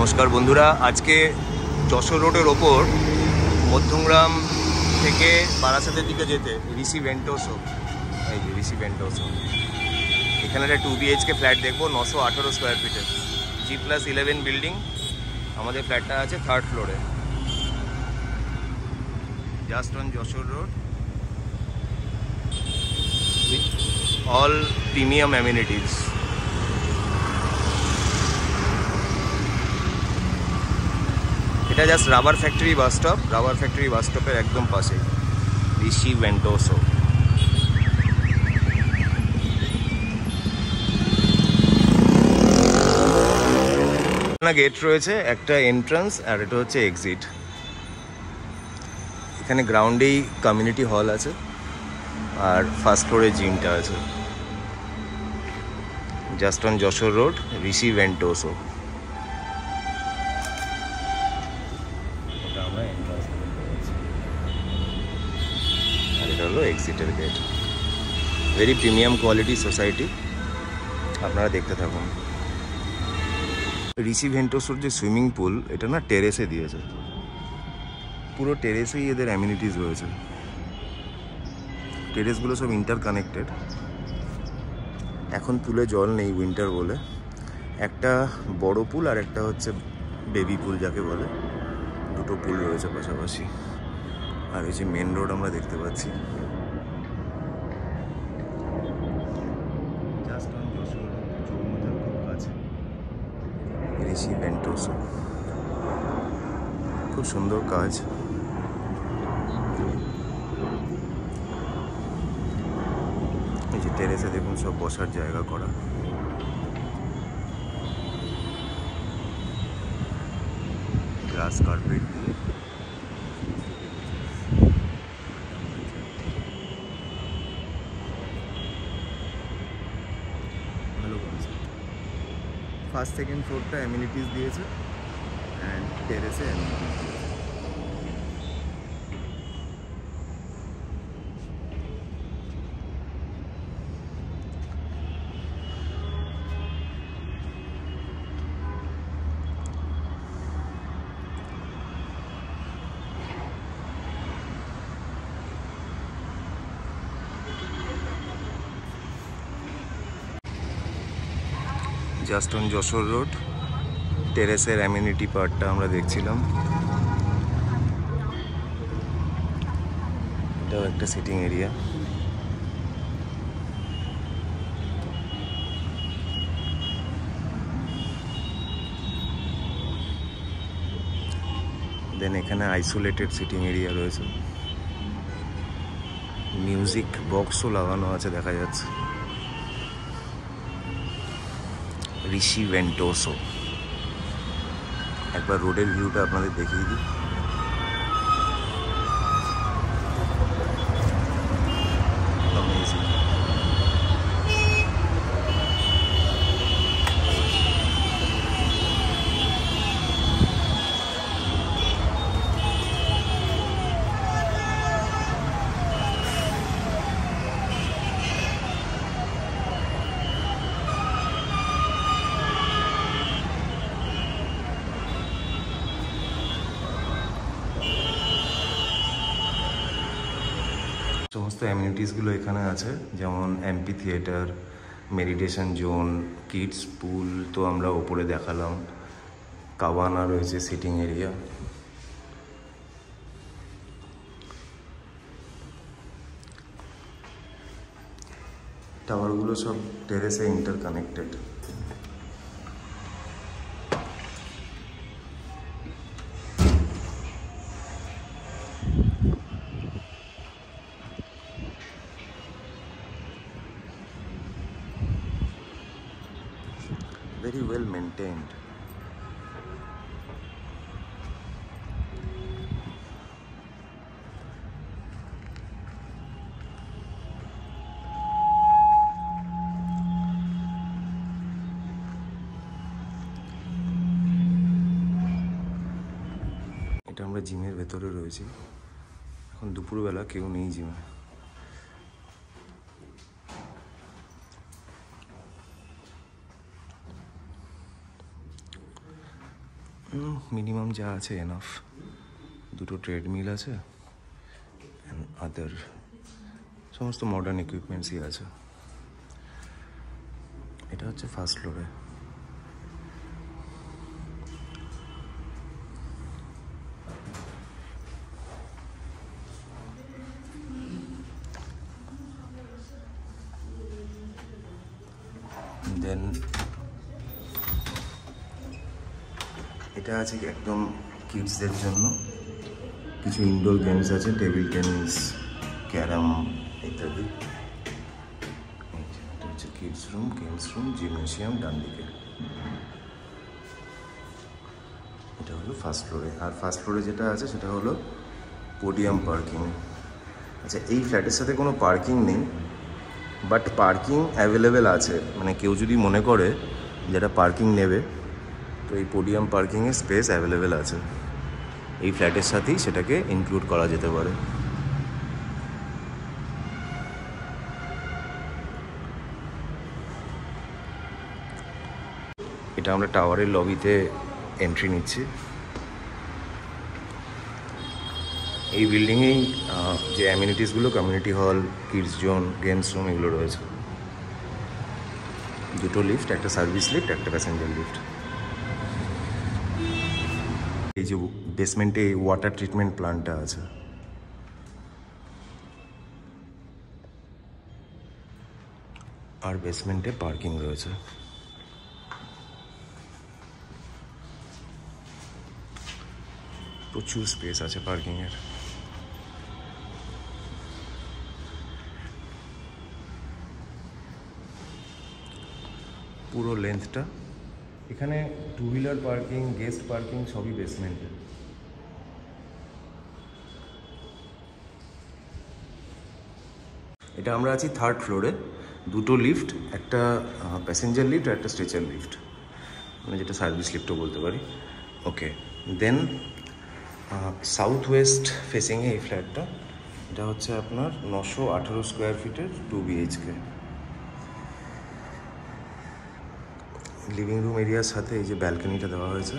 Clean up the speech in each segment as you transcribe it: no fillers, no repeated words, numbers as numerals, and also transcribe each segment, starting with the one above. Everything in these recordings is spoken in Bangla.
নমস্কার বন্ধুরা, আজকে যশোর রোডের ওপর মধ্যমগ্রাম থেকে বারাসাতের দিকে যেতে ঋষি ভেন্টোসো, এই যে ঋষি ভেন্টোসো, এখানে একটা 2 BHK ফ্ল্যাট দেখবো 918 স্কোয়ার ফিটের, G+11 বিল্ডিং। আমাদের ফ্ল্যাটটা আছে 3rd ফ্লোরে, just on Jessore road, with all premium amenities. এটা জাস্ট rubber factory bus stop, rubber factory bus স্টপের একদম পাশে ঋষি ভেন্টোসো। গেট রয়েছে, একটা এন্ট্রান্স আর এটা হচ্ছে এক্সিট। এখানে গ্রাউন্ডেই কমিউনিটি হল আছে আর ফার্স্ট ফ্লোরে জিমটা আছে। Just on Jessore road, Rishi Ventoso. আর এটা হলো এক্সিটের gate. Very premium quality society, আপনারা দেখতে থাকুন। ঋষি ভেন্টোসোর যে সুইমিং পুল, এটা না টেরেসে দিয়েছে, পুরো টেরেসেই এদের অ্যামিনিটিস রয়েছে। টেরেসগুলো সব ইন্টার কানেক্টেড। এখন পুলে জল নেই উইন্টার বলে, একটা বড় পুল আর একটা হচ্ছে বেবি পুল যাকে বলে, দুটো পুল রয়েছে পাশাপাশি। আর এই যে মেন রোড আমরা দেখতে পাচ্ছি, জাস্ট অন যশোর চৌমুহনীর খুব কাছে ঋষি ভেন্টোসো। খুব সুন্দর কাজ। এই যে টেরেসে দেখুন সব বসার জায়গা করা। গ্রাস কার্পেট দিয়ে ভালো করেছে। ফার্স্ট সেকেন্ড ফ্লোরটা অ্যামিনিটিস দিয়েছে অ্যান্ড টেরেসে অ্যামিনিটিস দিয়েছে। জাস্ট অন যশোর রোড, টেরেসের অ্যামিনিটি পার্টটা আমরা দেখছিলাম। এটাও একটা সিটিং এরিয়া। দেন এখানে আইসোলেটেড সিটিং এরিয়া রয়েছে, মিউজিক বক্সও লাগানো আছে দেখা যাচ্ছে। ঋষি ভেন্টোসো। একবার রোডের ভিউটা আপনাদের দেখিয়ে দিই। সমস্ত অ্যামিনিটিসগুলো এখানে আছে, যেমন MP theatre, meditation zone, kids pool তো আমরা ওপরে দেখালাম, কাওয়ানা রয়েছে সিটিং এরিয়া। টাওয়ারগুলো সব টেরেসে inter connected. Very well maintained. এটা আমরা জিমের ভেতরে রয়েছি, এখন দুপুরবেলা কেউ নেই জিমে। মিনিমাম যা আছে এনাফ। দুটো ট্রেডমিল আছে, অ্যান্ড আদার সমস্ত মডার্ন ইকুইপমেন্টসই আছে। এটা হচ্ছে ফার্স্ট ফ্লোরে। দেন এটা আছে একদম কিডসদের জন্য, কিছু ইনডোর গেমস আছে, টেবিল টেনিস, ক্যারাম ইত্যাদি। এটা হচ্ছে kids room, games room, gymnasium ডান দিকে। এটা হলো ফার্স্ট ফ্লোরে। আর ফার্স্ট ফ্লোরে যেটা আছে সেটা হলো পোডিয়াম পার্কিং। আচ্ছা, এই ফ্ল্যাটের সাথে কোনো পার্কিং নেই, বাট পার্কিং অ্যাভেলেবেল আছে। মানে কেউ যদি মনে করে যেটা পার্কিং নেবে, তো এই পোডিয়াম পার্কিংয়ের স্পেস অ্যাভেলেবেল আছে। এই ফ্ল্যাটের সাথেই সেটাকে ইনক্লুড করা যেতে পারে। এটা আমরা টাওয়ারের লবিতে এন্ট্রি নিচ্ছি। এই বিল্ডিংয়েই যে অ্যামিনিটিসগুলো, community hall, kids zone, games room, এগুলো রয়েছে। দুটো লিফট, একটা সার্ভিস লিফট, একটা প্যাসেঞ্জার লিফট। এই যে বেসমেন্টে ওয়াটার ট্রিটমেন্ট প্ল্যান্টটা আছে। আর বেসমেন্টে পার্কিং রয়েছে। প্রচুর স্পেস আছে পার্কিংয়ের। পুরো লেন্থটা এখানে two wheeler parking, guest parking সবই বেসমেন্টে। এটা আমরা আছি থার্ড ফ্লোরে। দুটো লিফট, একটা প্যাসেঞ্জার লিফট আর একটা স্ট্রেচার লিফট, মানে যেটা সার্ভিস লিফটও বলতে পারি। ওকে, দেন সাউথ ওয়েস্ট ফেসিংয়ে এই ফ্ল্যাটটা। এটা হচ্ছে আপনার 918 স্কোয়ার ফিটের 2 BHK। লিভিং রুম এরিয়ার সাথে এই যে ব্যালকনিটা দেওয়া হয়েছে।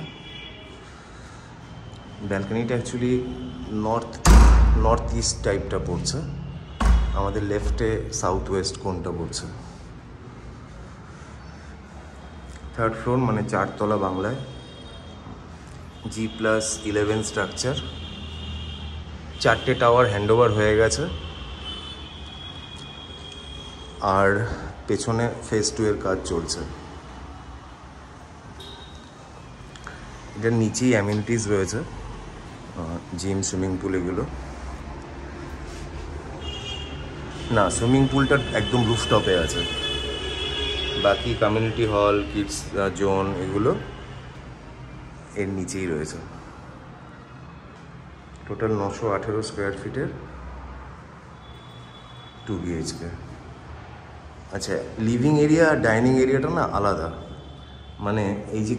ব্যালকনিটা অ্যাকচুয়ালি নর্থ ইস্ট টাইপটা পড়ছে, আমাদের লেফটে সাউথ ওয়েস্ট কোনটা পড়ছে। থার্ড ফ্লোর মানে 4 তলা বাংলায়, G+11 স্ট্রাকচার। 4টে টাওয়ার হ্যান্ডওভার হয়ে গেছে, আর পেছনে ফেজ 2 এর কাজ চলছে। এটার নিচেই অ্যামিনিটিস রয়েছে, জিম, সুইমিং পুল, এগুলো না। সুইমিং পুলটা একদম রুফটপে আছে, বাকি কমিউনিটি হল, কিডস জোন এগুলো এর নিচেই রয়েছে। টোটাল 918 স্কোয়ার ফিটের 2 BHK। আচ্ছা, লিভিং এরিয়া আর ডাইনিং এরিয়াটা না আলাদা। মানে এই যে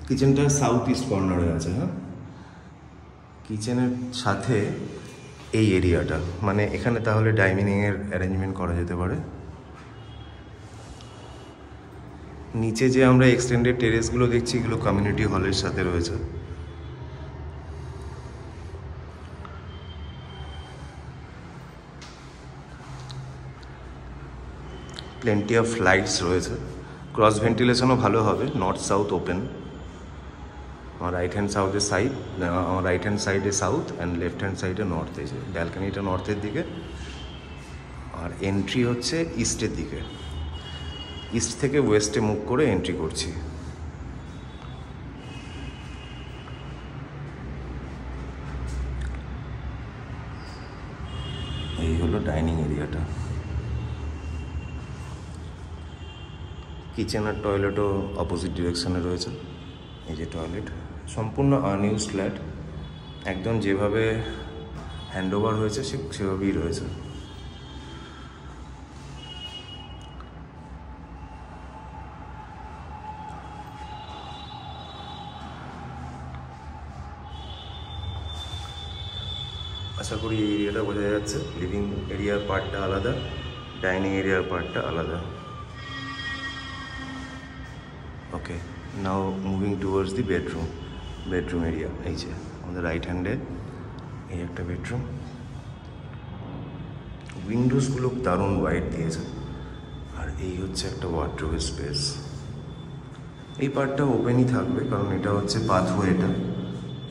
কিচেনটা সাউথ ইস্ট কর্নারে আছে। হ্যাঁ, কিচেনের সাথে এই এরিয়াটা, মানে এখানে তাহলে ডাইনিংয়ের অ্যারেঞ্জমেন্ট করা যেতে পারে। নিচে যে আমরা এক্সটেন্ডেড টেরেসগুলো দেখছি, এগুলো কমিউনিটি হলের সাথে রয়েছে। প্লেন্টি অফ লাইটস রয়েছে, ক্রস ভেন্টিলেশনও ভালো হবে। North south open. আমার রাইট হ্যান্ড সাইডে সাউথ অ্যান্ড লেফট হ্যান্ড সাইডে নর্থ। এই যে ব্যালকনিটা নর্থের দিকে, আর এন্ট্রি হচ্ছে ইস্টের দিকে। ইস্ট থেকে ওয়েস্টে মুভ করে এন্ট্রি করছি। এই হলো ডাইনিং এরিয়াটা। কিচেন আর টয়লেটও অপোজিট ডিরেকশনে রয়েছে। এই যে টয়লেট, সম্পূর্ণ আনইউজ ফ্ল্যাট, একদম যেভাবে হ্যান্ডওভার হয়েছে সেভাবেই রয়েছে। আশা করি এই এরিয়াটা বোঝা যাচ্ছে। লিভিং এরিয়ার পার্টটা আলাদা, ডাইনিং এরিয়ার পার্টটা আলাদা। Okay, now moving towards the bedroom area. এই যে আমাদের রাইট হ্যান্ডে এই একটা বেডরুম। উইন্ডোজগুলো দারুণ ওয়াইড দিয়েছে। আর এই হচ্ছে একটা ওয়ার্ডরোবের স্পেস। এই পার্টটা ওপেনই থাকবে, কারণ এটা হচ্ছে পাথওয়ে। এটা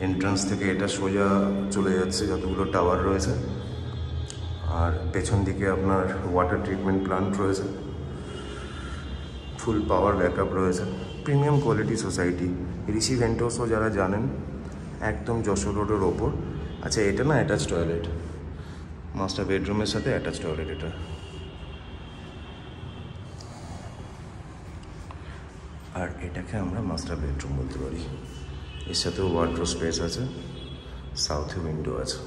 এন্ট্রান্স থেকে এটা সোজা চলে যাচ্ছে যতগুলো টাওয়ার রয়েছে। আর পেছন দিকে আপনার ওয়াটার ট্রিটমেন্ট প্লান্ট রয়েছে, ফুল পাওয়ার ব্যাকআপ রয়েছে, প্রিমিয়াম কোয়ালিটি সোসাইটি। ঋষি ভেন্টোসো যারা জানেন, একদম যশোর রোডের ওপর। আচ্ছা, এটা না অ্যাটাচ টয়লেট, মাস্টার বেডরুমের সাথে অ্যাটাচ টয়লেট এটা। আর এটাকে আমরা মাস্টার বেডরুম বলতে পারি। এর সাথেও ওয়ার্ডরোব স্পেস আছে, সাউথে উইন্ডো আছে।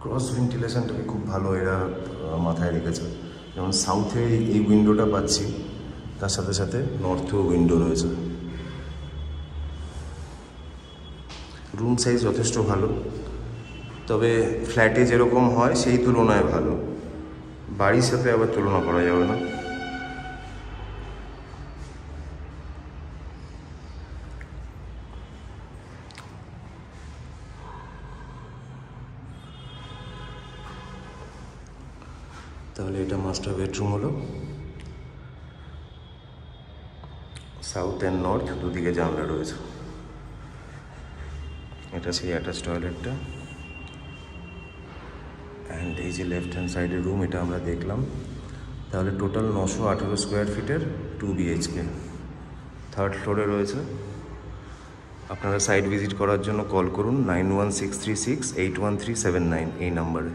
ক্রস ভেন্টিলেশনটাকে খুব ভালো এরা মাথায় রেখেছে। যেমন সাউথে এই উইন্ডোটা পাচ্ছি, তার সাথে সাথে নর্থেও উইন্ডো রয়েছে। রুম সাইজ যথেষ্ট ভালো, তবে ফ্ল্যাটে যেরকম হয় সেই তুলনায় ভালো। বাড়ির সাথে আবার তুলনা করা যাবে না। তাহলে এটা মাস্টার বেডরুম হলো। সাউথ অ্যান্ড নর্থ দুদিকে জানলা রয়েছে। এটা সেই অ্যাটাচ টয়লেটটা। অ্যান্ড এই যে লেফট হ্যান্ড সাইডের রুম, এটা আমরা দেখলাম। তাহলে টোটাল 918 স্কোয়ার ফিটের 2 BHK, থার্ড ফ্লোরে রয়েছে। আপনারা সাইট ভিজিট করার জন্য কল করুন 9163681379 এই নাম্বারে।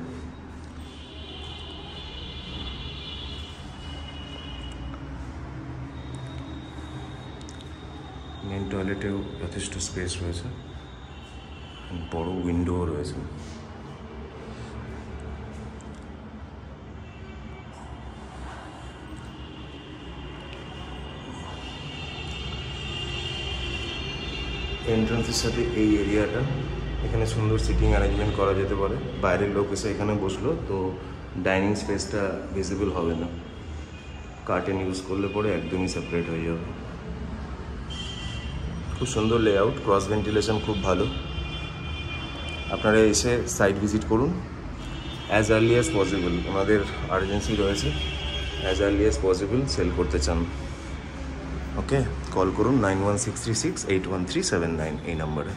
মেন টয়লেটেও যথেষ্ট স্পেস রয়েছে, বড় উইন্ডোও রয়েছে। এন্ট্রান্সের সাথে এই এরিয়াটা, এখানে সুন্দর সিটিং অ্যারেঞ্জমেন্ট করা যেতে পারে। বাইরের লোক এসে এখানে বসলো তো ডাইনিং স্পেসটা ভিজিবল হবে না, কার্টেন ইউজ করলে পরে একদমই সেপারেট হয়ে যাবে। খুব সুন্দর লেআউট, ক্রস ভেন্টিলেশন খুব ভালো। আপনারা এসে সাইট ভিজিট করুন অ্যাজ আর্লি অ্যাজ পসিবল। আমাদের আর্জেন্সি রয়েছে, as early as possible sale করতে চান। ওকে, কল করুন 9163681379 এই নাম্বারে।